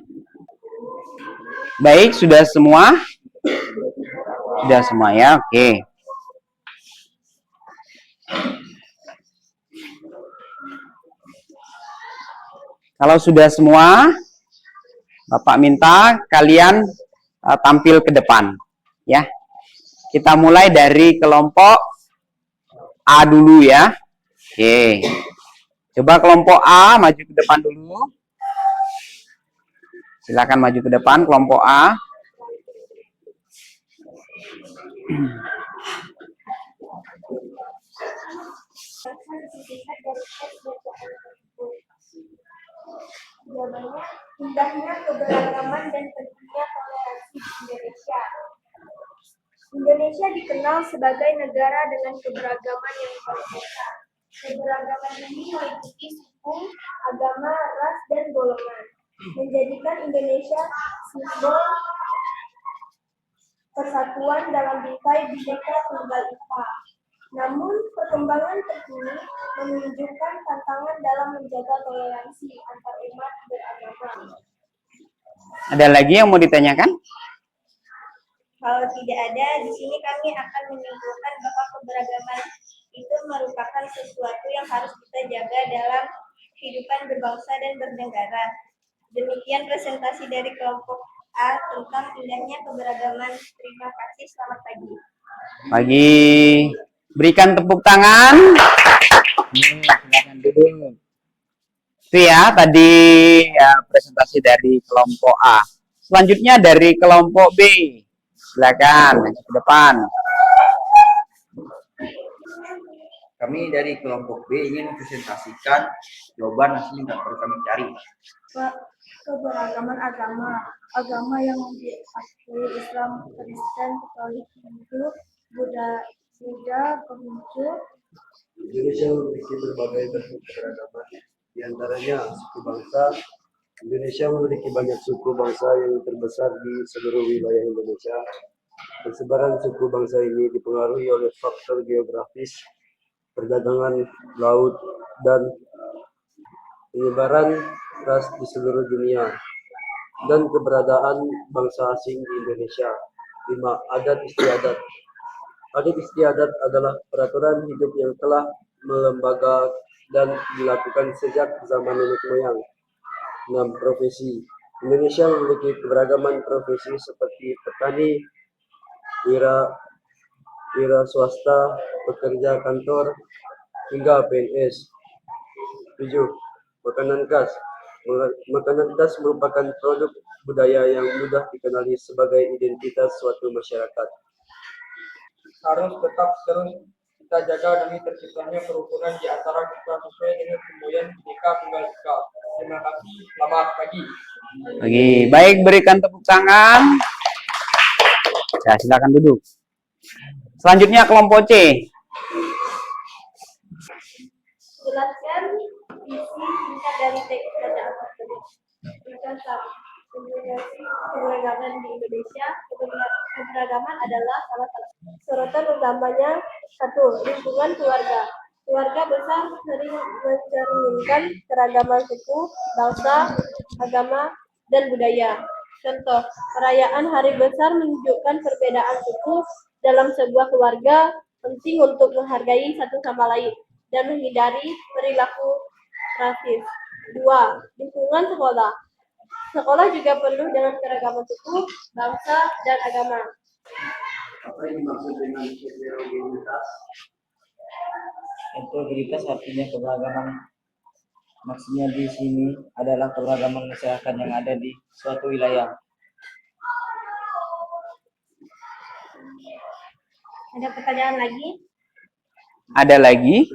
Baik, sudah semua? Sudah semua ya. Oke. Kalau sudah semua, Bapak minta kalian tampil ke depan ya. Kita mulai dari kelompok A dulu ya. Oke. Coba kelompok A maju ke depan dulu. Silakan maju ke depan kelompok A. Jawabannya, indahnya keberagaman dan pentingnya toleransi di Indonesia. Indonesia dikenal sebagai negara dengan keberagaman yang luar biasa. Keberagaman ini meliputi suku, agama, ras, dan golongan, menjadikan Indonesia simbol persatuan dalam bingkai Bhinneka Tunggal Ika. Namun, perkembangan terkini menunjukkan tantangan dalam menjaga toleransi antar umat beragama. Ada lagi yang mau ditanyakan? Kalau tidak ada, di sini kami akan menyimpulkan bahwa keberagaman itu merupakan sesuatu yang harus kita jaga dalam kehidupan berbangsa dan bernegara. Demikian presentasi dari kelompok A tentang indahnya keberagaman. Terima kasih, selamat pagi. Pagi. Berikan tepuk tangan. Silakan duduk. Itu ya tadi ya, presentasi dari kelompok A. Selanjutnya dari kelompok B. Silakan maju ke depan. Kami dari kelompok B ingin mempresentasikan jawaban hasil yang baru kami cari. Keberagaman agama yang diakui Islam, Kristen, Katolik, Hindu, Buddha, Konghucu, Indonesia memiliki berbagai bentuk keragaman, di antaranya suku bangsa. Indonesia memiliki banyak suku bangsa yang terbesar di seluruh wilayah Indonesia. Persebaran suku bangsa ini dipengaruhi oleh faktor geografis, perdagangan laut, dan penyebaran ras di seluruh dunia, dan keberadaan bangsa asing di Indonesia. 5. Adat istiadat. Adat istiadat adalah peraturan hidup yang telah melembaga dan dilakukan sejak zaman nenek moyang. 6. Profesi. Indonesia memiliki keberagaman profesi seperti petani, wira swasta, pekerja kantor, hingga PNS. 7. Makanan khas. Makanan khas merupakan produk budaya yang mudah dikenali sebagai identitas suatu masyarakat. Harus tetap terus kita jaga demi terciptanya kerukunan di antara kita sesuai dengan semboyan Bhinneka Tunggal Ika. Terima kasih. Selamat pagi. Oke, baik, berikan tepuk tangan. Ya, silakan duduk. Selanjutnya kelompok C. Jelaskan isi singkat dari teks bacaan tersebut. Yang satu, keberagaman di Indonesia. Keberagaman adalah salah satu sorotan utamanya. 1. Lingkungan keluarga. Keluarga besar sering mencerminkan keragaman suku, bangsa, agama, dan budaya. Contoh, perayaan hari besar menunjukkan perbedaan suku dalam sebuah keluarga. Penting untuk menghargai satu sama lain dan menghindari perilaku rasis. 2. Lingkungan sekolah. Sekolah juga penuh dengan keragaman suku, bangsa, dan agama. Apa yang dimaksud dengan heterogenitas? Integritas artinya keberagaman. Maksudnya di sini adalah keberagaman masyarakat yang ada di suatu wilayah. Ada pertanyaan lagi? Ada lagi?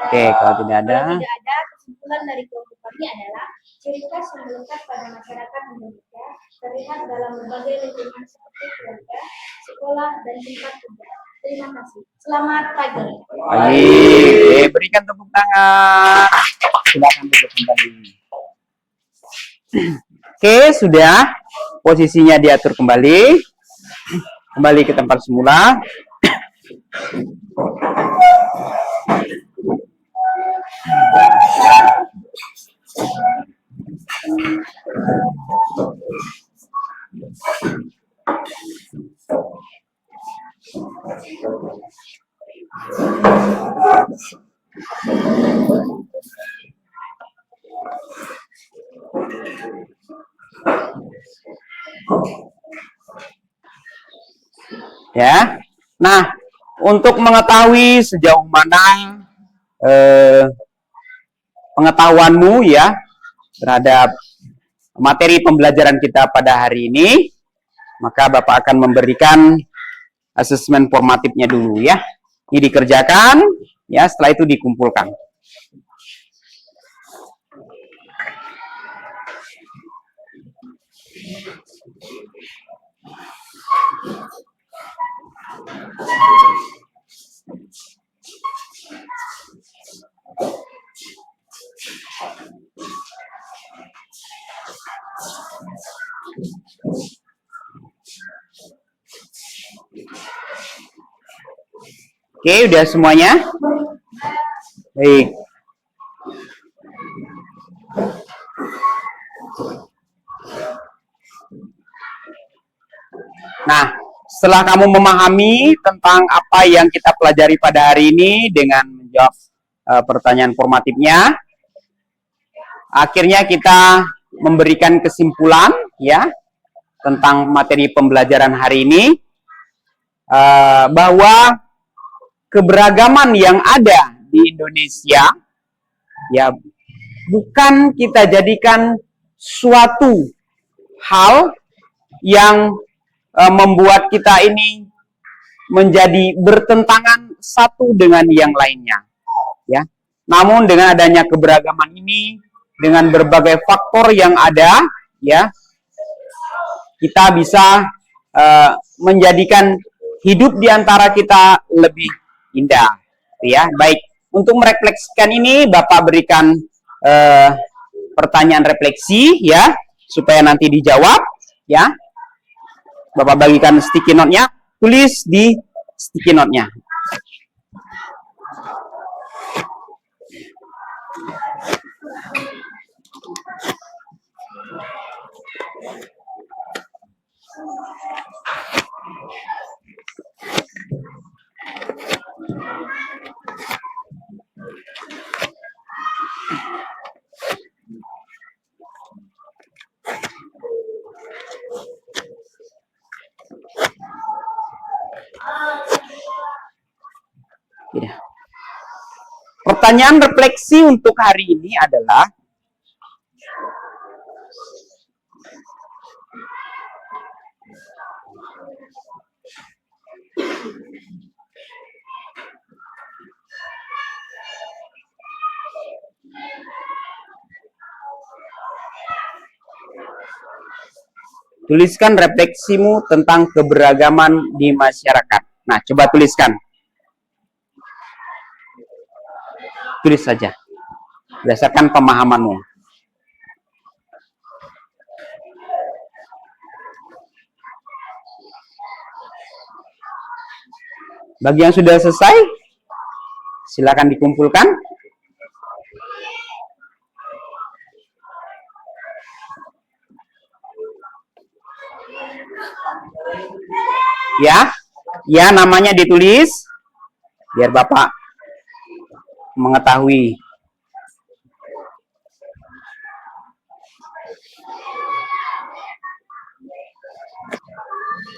Oke, kalau tidak ada. Kalau tidak ada, kesimpulan dari kelompok kami adalah ciri khas yang melekat pada masyarakat Indonesia terlihat dalam berbagai lingkungan seperti keluarga, sekolah, dan tempat kerja. Terima kasih. Selamat pagi. Baik, berikan tepuk tangan. Silakan duduk kembali. Oke, sudah. Posisinya diatur kembali. Kembali ke tempat semula. Ya. Nah, untuk mengetahui sejauh mana pengetahuanmu ya terhadap materi pembelajaran kita pada hari ini, maka Bapak akan memberikan asesmen formatifnya dulu ya. Ini dikerjakan, ya, setelah itu dikumpulkan. Oke, udah semuanya? Baik. Nah, setelah kamu memahami tentang apa yang kita pelajari pada hari ini dengan menjawab pertanyaan formatifnya, akhirnya kita memberikan kesimpulan ya tentang materi pembelajaran hari ini, bahwa keberagaman yang ada di Indonesia ya bukan kita jadikan suatu hal yang membuat kita ini menjadi bertentangan satu dengan yang lainnya ya. Namun dengan adanya keberagaman ini, dengan berbagai faktor yang ada ya, kita bisa menjadikan hidup di antara kita lebih indah ya. Baik, Untuk merefleksikan ini Bapak berikan pertanyaan refleksi ya, supaya nanti dijawab ya. Bapak bagikan sticky note-nya, tulis di sticky note-nya. Ya. Pertanyaan refleksi untuk hari ini adalah tuliskan refleksimu tentang keberagaman di masyarakat. Nah, coba tuliskan. Tulis saja, berdasarkan pemahamanmu. Bagi yang sudah selesai, silakan dikumpulkan. Ya, namanya ditulis, biar Bapak mengetahui.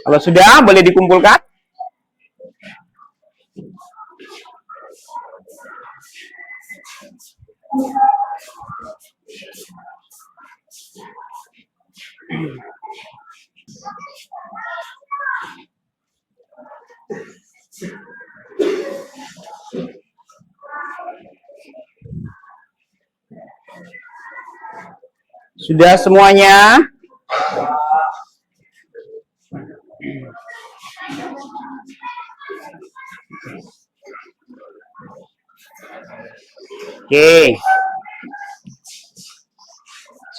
Kalau sudah, boleh dikumpulkan. Sudah semuanya? Oke.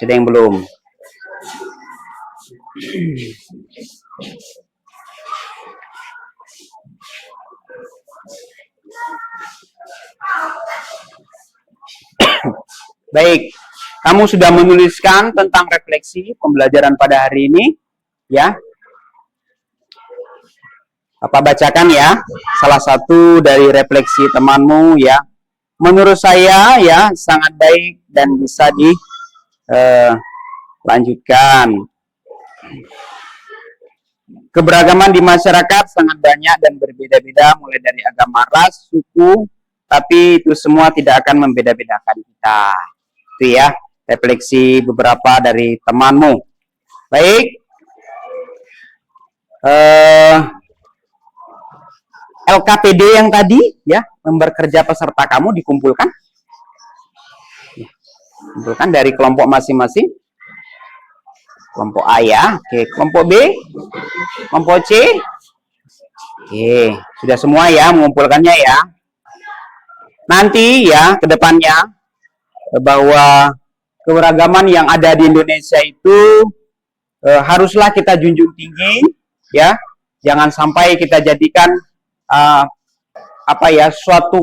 Sudah yang belum? Baik, kamu sudah menuliskan tentang refleksi pembelajaran pada hari ini, ya. Bapak bacakan ya, salah satu dari refleksi temanmu ya. Menurut saya ya sangat baik dan bisa dilanjutkan. Keberagaman di masyarakat sangat banyak dan berbeda-beda, mulai dari agama, ras, suku, tapi itu semua tidak akan membeda-bedakan kita. Itu ya, refleksi beberapa dari temanmu. Baik. LKPD yang tadi ya, lembar kerja peserta kamu dikumpulkan. Ya, kumpulkan dari kelompok masing-masing. Kelompok A ya, oke. Kelompok B, kelompok C. Oke, sudah semua ya mengumpulkannya ya. Nanti ya ke depannya bahwa keberagaman yang ada di Indonesia itu haruslah kita junjung tinggi ya. Jangan sampai kita jadikan suatu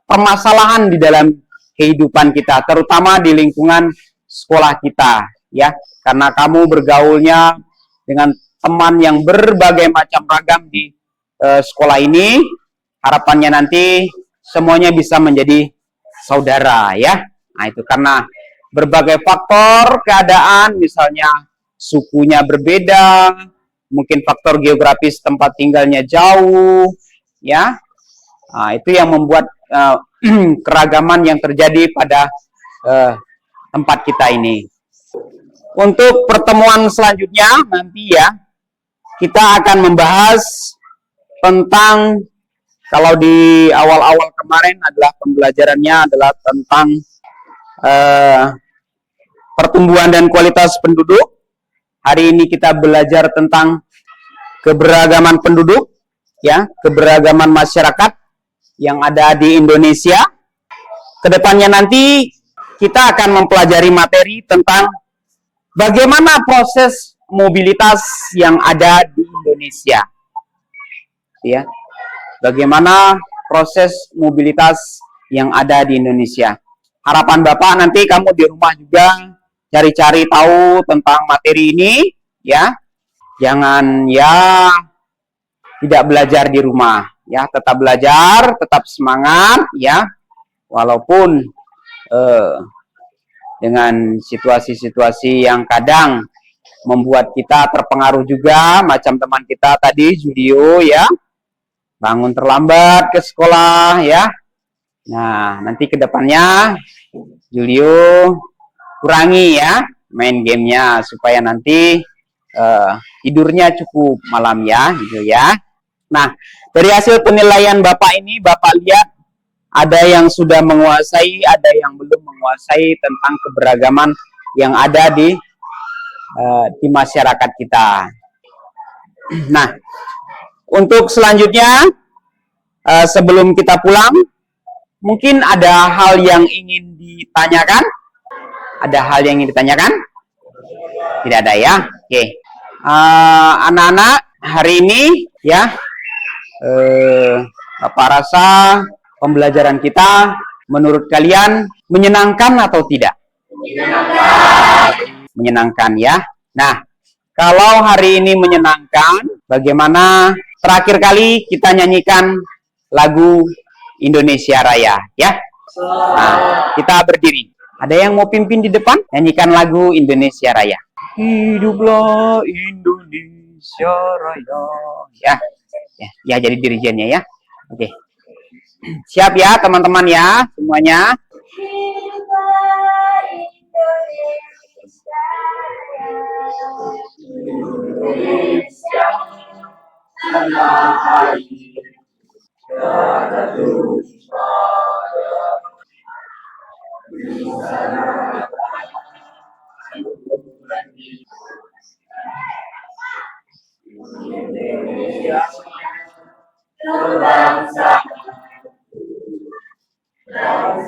permasalahan di dalam kehidupan kita, terutama di lingkungan sekolah kita ya. Karena kamu bergaulnya dengan teman yang berbagai macam ragam di sekolah ini, harapannya nanti semuanya bisa menjadi saudara ya. Nah, itu karena berbagai faktor keadaan, misalnya sukunya berbeda, mungkin faktor geografis tempat tinggalnya jauh ya. Nah, itu yang membuat keragaman yang terjadi pada tempat kita ini. Untuk pertemuan selanjutnya nanti ya, kita akan membahas tentang, kalau di awal-awal kemarin adalah pembelajarannya adalah tentang pertumbuhan dan kualitas penduduk. Hari ini kita belajar tentang keberagaman penduduk, ya, keberagaman masyarakat yang ada di Indonesia. kedepannya nanti kita akan mempelajari materi tentang bagaimana proses mobilitas yang ada di Indonesia. Ya. Bagaimana proses mobilitas yang ada di Indonesia. Harapan Bapak nanti kamu di rumah juga cari-cari tahu tentang materi ini, ya. Jangan ya tidak belajar di rumah, ya. Tetap belajar, tetap semangat, ya. Walaupun dengan situasi-situasi yang kadang membuat kita terpengaruh juga, macam teman kita tadi, Julio, ya. Bangun terlambat ke sekolah, ya. Nah, nanti ke depannya Julio kurangi ya main gamenya supaya nanti tidurnya cukup malam ya, gitu ya. Nah, dari hasil penilaian Bapak ini, Bapak lihat ada yang sudah menguasai, ada yang belum menguasai tentang keberagaman yang ada di masyarakat kita. Nah, untuk selanjutnya, sebelum kita pulang, mungkin ada hal yang ingin ditanyakan? Ada hal yang ingin ditanyakan? Tidak ada ya? Oke. Anak-anak, hari ini ya, Bapak rasa pembelajaran kita menurut kalian menyenangkan atau tidak? Menyenangkan ya. Nah, kalau hari ini menyenangkan, bagaimana terakhir kali kita nyanyikan lagu Indonesia Raya ya? Nah, kita berdiri. Ada yang mau pimpin di depan? Nyanyikan lagu Indonesia Raya. Hiduplah Indonesia Raya. Ya, jadi dirijennya ya. Oke. Siap ya teman-teman ya, semuanya. Hiduplah Indonesia Indonesia tanah air tiada dusta di sana Indonesia berbangsa yang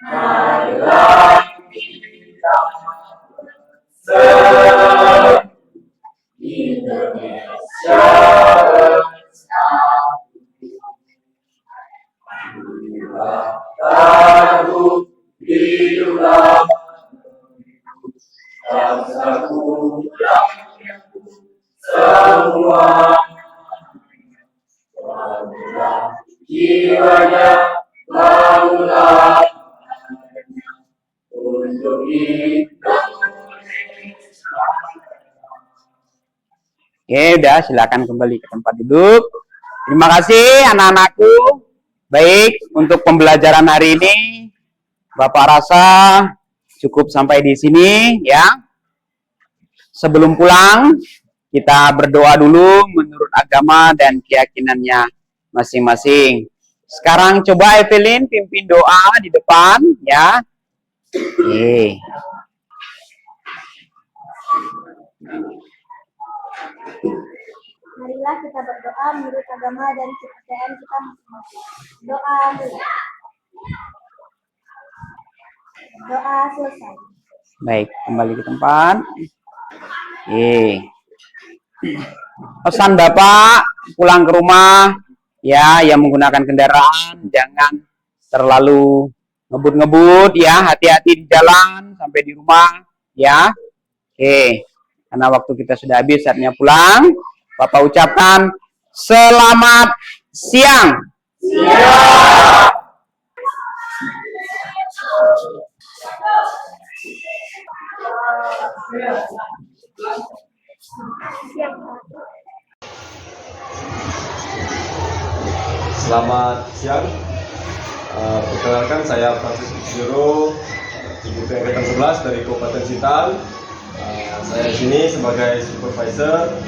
marilah kita Indonesia bersatu, hiduplah bangsaku semua, bangunlah jiwanya, bangunlah untuk Oke, udah silakan kembali ke tempat duduk. Terima kasih anak-anakku. Baik, untuk pembelajaran hari ini Bapak rasa cukup sampai di sini ya. Sebelum pulang, kita berdoa dulu menurut agama dan keyakinannya masing-masing. Sekarang coba Evelyn pimpin doa di depan ya. Oke. Marilah kita berdoa menurut agama dan kepercayaan kita masing-masing. Doa mulai. Doa selesai. Baik, kembali ke tempat. Pesan Bapak pulang ke rumah ya, yang menggunakan kendaraan jangan terlalu ngebut-ngebut ya, hati-hati di jalan sampai di rumah ya. Oke, karena waktu kita sudah habis, saatnya pulang. Bapak ucapkan selamat siang. Siang. Selamat siang. Perkenalkan saya Francis Juro, Ibu Angkatan 11 dari Kabupaten Sintang. Saya di sini sebagai supervisor.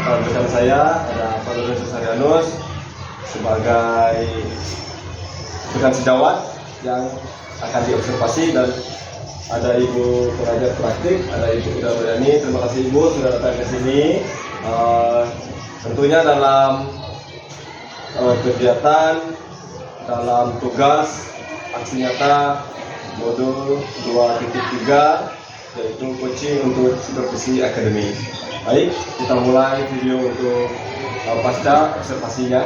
Rekan saya ada Pak Lorenzo Sarianus sebagai rekan sejawat yang akan diobservasi, dan ada Ibu pengajar praktik, ada Ibu Ida Mariani. Terima kasih Ibu sudah datang ke sini. tentunya dalam kegiatan, dalam tugas aksi nyata modul 2.3 yaitu coaching untuk supervisi akademik. Baik, kita mulai video untuk pasca observasinya.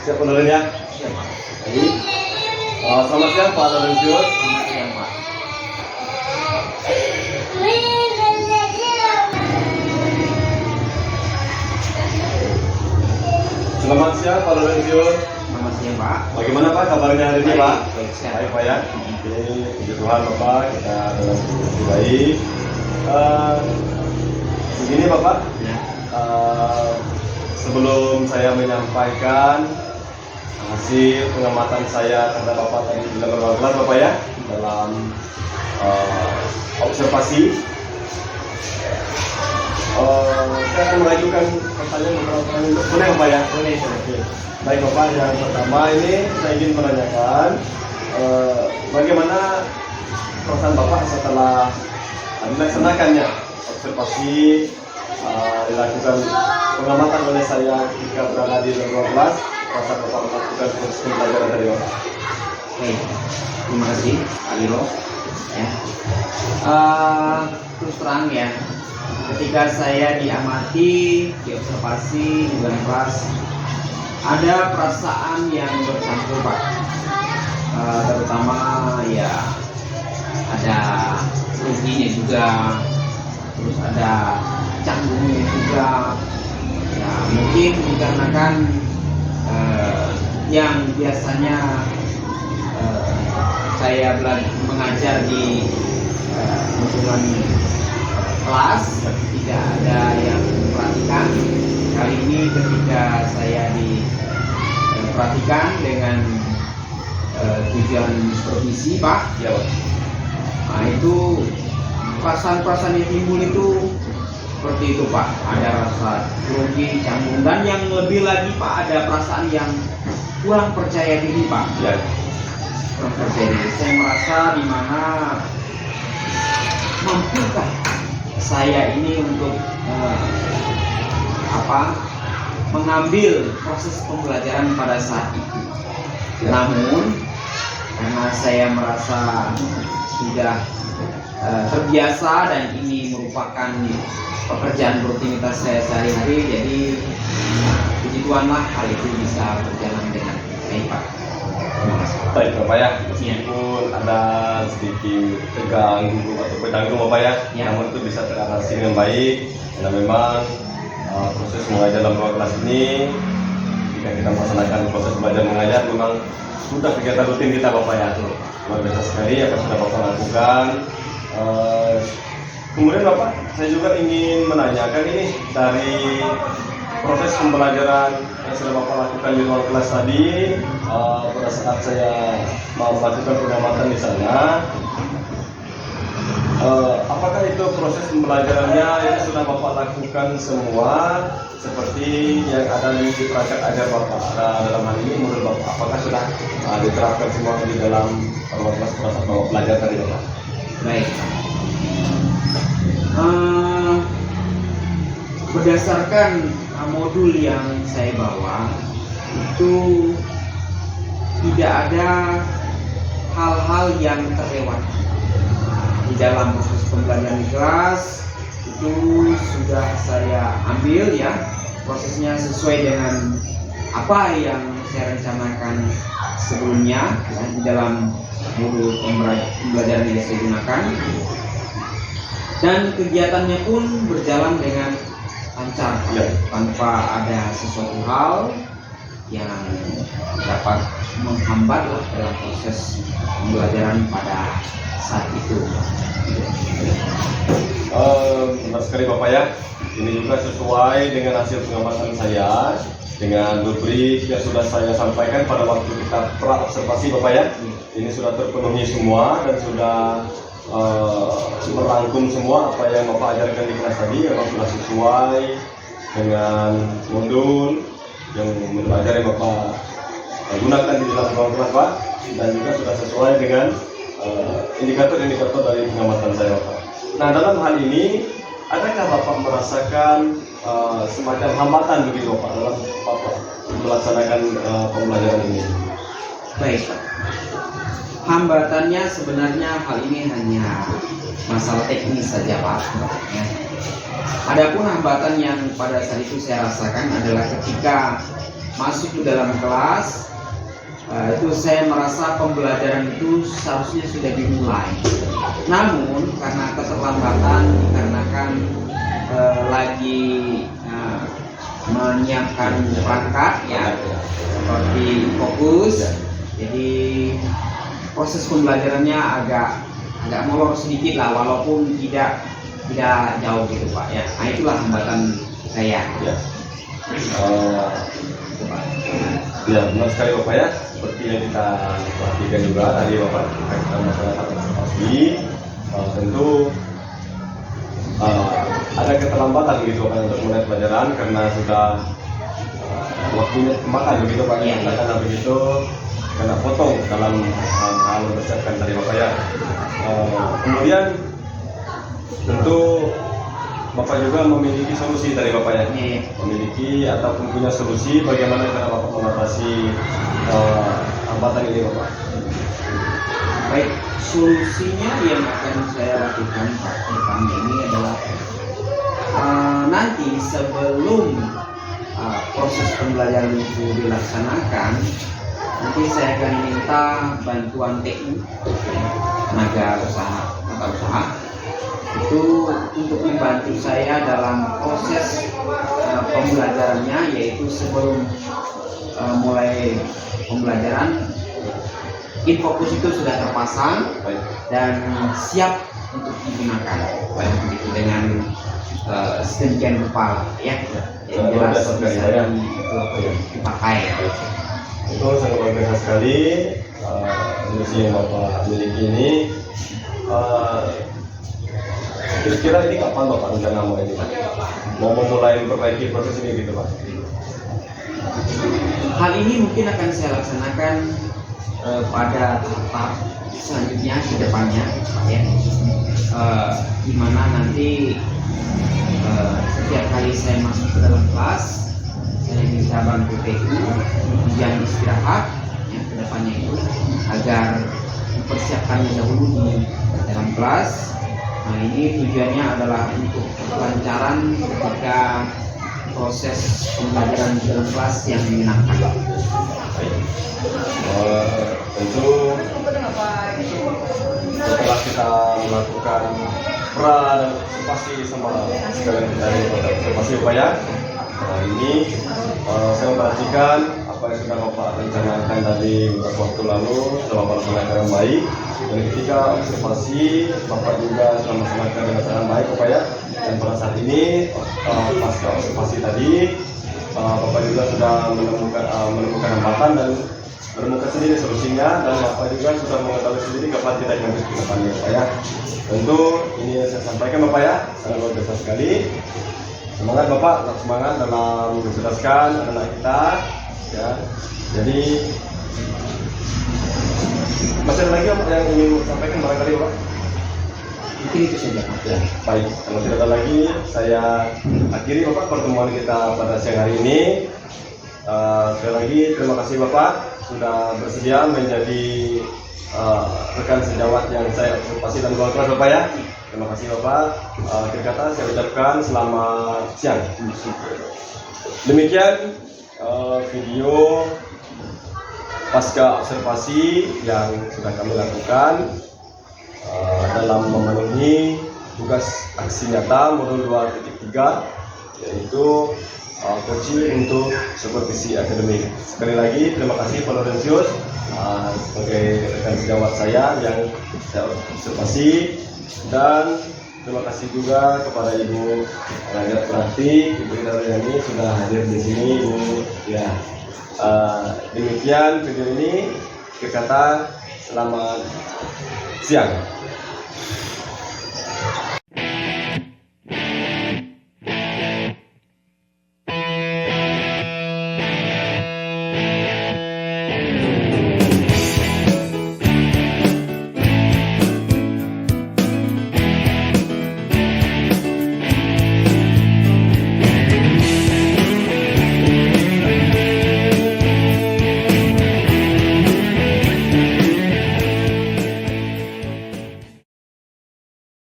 Siap penulis ya? Siap, Pak. Baik. Selamat siang Pak Lorenzius. Selamat siang, Pak. Selamat siang Pak Lorenzius. Selamat siang, Pak. Bagaimana Pak kabarnya hari ini Pak? Baik, sehat. Baik Pak ya. Oke, puji Tuhan Bapak, kita dalam kondisi baik. Begini Bapak, Ya. sebelum saya menyampaikan hasil pengamatan saya terhadap Bapak tadi di dalam ruang kelas Bapak ya, dalam observasi, saya akan mengajukan pertanyaan beberapa pertanyaan. Boleh Bapak ya? Boleh. Oke. Baik Bapak, yang pertama ini saya ingin menanyakan bagaimana perasaan Bapak setelah dilaksanakannya observasi, dilakukan pengamatan oleh saya ketika berada di ruang kelas, perasaan Bapak melakukan proses pembelajaran dari Bapak. Oke, terima kasih Pak Liro. Ya. Terus terang ya, ketika saya diamati, diobservasi di dalam kelas, ada perasaan yang bercampur Pak. Terutama ya ada ruginya juga, terus ada canggungnya juga. Ya mungkin dikarenakan yang biasanya saya mengajar di lingkungan kelas tidak ada yang memperhatikan. Kali ini ketika saya diperhatikan dengan tujuan supervisi Pak, Ya Pak. nah itu perasaan-perasaan yang timbul itu seperti itu Pak. Ada rasa grogi, canggung, dan yang lebih lagi Pak ada perasaan yang kurang percaya diri Pak. Ya. Kurang percaya diri. Saya merasa di mana mampukah saya ini untuk mengambil proses pembelajaran pada saat itu. Namun karena saya merasa sudah terbiasa dan ini merupakan pekerjaan rutinitas saya sehari-hari, jadi puji Tuhanlah hal itu bisa berjalan dengan baik Pak. Terima kasih. Baik Bapak ya, meskipun ada sedikit terganggu atau bertanggung Bapak ya, Ya. namun itu bisa teratasi dengan baik. Karena memang proses mengajar dalam ruang kelas ini, jika kita melaksanakan proses belajar mengajar, memang sudah kegiatan rutin kita Bapak ya. Luar biasa sekali apa sudah Bapak lakukan. Kemudian Bapak, saya juga ingin menanyakan ini dari proses pembelajaran yang sudah Bapak lakukan di ruang kelas tadi, pada saat saya mau melakukan pengamatan di sana, apakah itu proses pembelajarannya itu sudah Bapak lakukan semua seperti yang ada di perangkat ajar Bapak dalam hal ini menurut Bapak, apakah sudah diterapkan semua di dalam ruang kelas pada saat Bapak belajar tadi Bapak? Baik. Berdasarkan modul yang saya bawa itu tidak ada hal-hal yang terlewatkan di dalam proses pembelajaran di kelas. Itu sudah saya ambil ya, prosesnya sesuai dengan apa yang saya rencanakan sebelumnya ya, di dalam modul pembelajaran yang saya gunakan, dan kegiatannya pun berjalan dengan lancar Ya. tanpa ada sesuatu hal yang dapat menghambat dalam proses pembelajaran pada saat itu. Benar sekali Bapak ya, ini juga sesuai dengan hasil pengamatan saya dengan rubrik yang sudah saya sampaikan pada waktu kita pra-observasi Bapak ya. Ini sudah terpenuhi semua dan sudah merangkum semua apa yang Bapak ajarkan di kelas tadi, memang sudah sesuai dengan modul yang mempelajari yang Bapak gunakan di dalam ruang kelas Pak, dan juga sudah sesuai dengan indikator-indikator dari pengamatan saya Bapak. Nah dalam hal ini adakah Bapak merasakan semacam hambatan begitu Bapak dalam Bapak melaksanakan pembelajaran ini? Baik, Pak. Hambatannya sebenarnya hal ini hanya masalah teknis saja, Pak. Ya. Adapun hambatan yang pada saat itu saya rasakan adalah ketika masuk ke dalam kelas, itu saya merasa pembelajaran itu seharusnya sudah dimulai. Namun karena keterlambatan dikarenakan lagi menyiapkan perangkat ya, seperti fokus, jadi proses pembelajarannya agak molor sedikit lah, walaupun tidak jauh gitu Pak ya. Nah itulah hambatan saya. Ya. Ya, benar sekali Bapak ya. Seperti yang kita perhatikan juga tadi Bapak kita masyarakat observasi, tentu ada keterlambatan gitu Pak untuk mulai pelajaran karena sudah waktunya makan begitu Pak ya. Karena begitu kena potong dalam hal mempersiapkan tadi Bapak ya. Kemudian tentu Bapak juga memiliki solusi dari Bapak ya, memiliki ataupun punya solusi bagaimana cara Bapak mengatasi hambatan ini Bapak. Baik, solusinya yang akan saya lakukan Pak pertama ini adalah nanti sebelum proses pembelajaran itu dilaksanakan, nanti saya akan minta bantuan TU, tenaga usaha itu untuk membantu saya dalam proses pembelajarannya, yaitu sebelum mulai pembelajaran infokus itu sudah terpasang dan siap untuk digunakan begitu dengan sedemikian rupa ya, yang jelas bisa itu dipakai. Itu sangat luar biasa sekali solusi yang Bapak miliki ini. Kira-kira ini kapan Bapak rencana mau memulai memperbaiki proses ini gitu Pak? Hal ini mungkin akan saya laksanakan pada tahap selanjutnya ke depannya ya, di mana nanti setiap kali saya masuk ke dalam kelas saya bisa bantu TU jam istirahat ya, ke depannya itu agar mempersiapkannya dahulu di dalam kelas. Nah ini tujuannya adalah untuk kelancaran ketika proses pembelajaran di dalam kelas yang menyenangkan. Tentu setelah kita melakukan pra dan observasi sama sekalian dari observasi upaya, ini saya memperhatikan apa yang sudah Bapak rencanakan tadi beberapa waktu lalu setelah Bapak laksanakan dengan baik, dan ketika observasi Bapak juga sudah melaksanakan dengan cara baik upaya, dan pada saat ini pasca observasi tadi Bapak juga sudah menemukan hambatan dan menemukan sendiri solusinya, dan Bapak juga sudah mengetahui sendiri kapan kita akan ke depannya Bapak ya. Tentu ini saya sampaikan Bapak ya, sangat luar biasa sekali. Semangat Bapak, tetap semangat dalam mencerdaskan anak kita ya. Jadi masih ada lagi Bapak yang ingin sampaikan barangkali Bapak? Mungkin itu saja Pak. Ya, baik, kalau tidak ada lagi saya akhiri Bapak pertemuan kita pada siang hari ini. Sekali lagi terima kasih Bapak sudah bersedia menjadi rekan sejawat yang saya observasi dan kelas Bapak ya. Terima kasih Bapak. Akhir kata saya ucapkan selamat siang. Demikian video pasca observasi yang sudah kami lakukan dalam memenuhi tugas aksi nyata modul 2.3, yaitu coaching untuk supervisi akademik. Sekali lagi terima kasih Pak Laurentius sebagai rekan sejawat saya yang saya observasi, dan terima kasih juga kepada Ibu Raja Prati, Ibu Indra sudah hadir di sini Ibu ya. Demikian video ini, kata selamat siang.